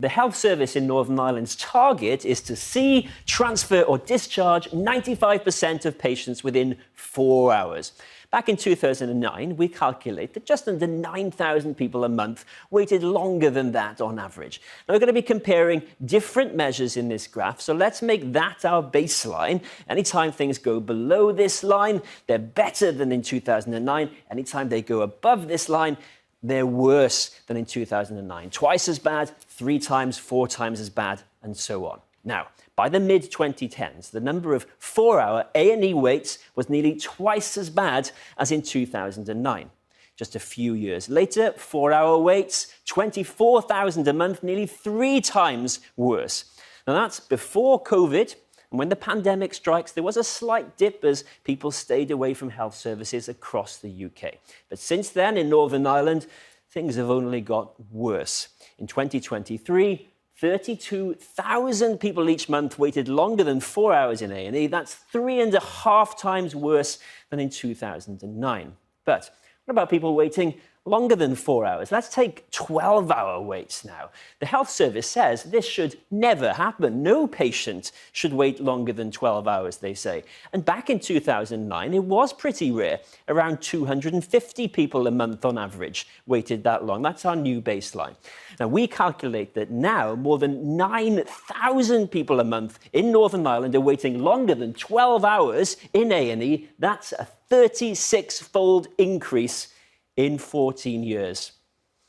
The health service in Northern Ireland's target is to see, transfer or discharge 95% of patients within 4 hours. Back in 2009, we calculate that just under 9,000 people a month waited longer than that on average. Now, we're going to be comparing different measures in this graph, so let's make that our baseline. Anytime things go below this line, they're better than in 2009. Anytime they go above this line, they're worse than in 2009. Twice as bad, 3 times, 4 times as bad, and so on. Now, by the mid-2010s, the number of 4-hour A&E waits was nearly twice as bad as in 2009. Just a few years later, 4-hour waits, 24,000 a month, nearly 3 times worse. Now, that's before COVID. And when the pandemic strikes, there was a slight dip as people stayed away from health services across the UK. But since then, in Northern Ireland, things have only got worse. In 2023, 32,000 people each month waited longer than 4 hours in A&E. That's 3.5 times worse than in 2009. But what about people waiting longer than 4 hours? Let's take 12-hour waits now. The health service says this should never happen. No patient should wait longer than 12 hours, they say. And back in 2009, it was pretty rare. Around 250 people a month on average waited that long. That's our new baseline. Now, we calculate that now more than 9,000 people a month in Northern Ireland are waiting longer than 12 hours in A&E. That's a 36-fold increase in 14 years.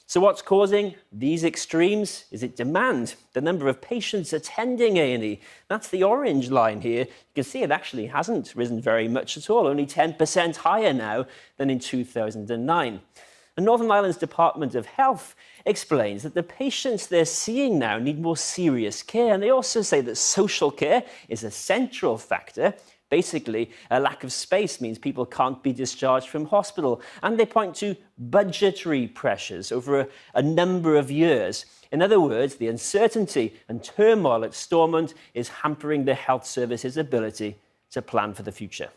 So what's causing these extremes? Is it demand? The number of patients attending A&E? That's the orange line here. You can see it actually hasn't risen very much at all, only 10% higher now than in 2009. And Northern Ireland's Department of Health explains that the patients they're seeing now need more serious care. And they also say that social care is a central factor. Basically, a lack of space means people can't be discharged from hospital. And they point to budgetary pressures over a number of years. In other words, the uncertainty and turmoil at Stormont is hampering the health service's ability to plan for the future.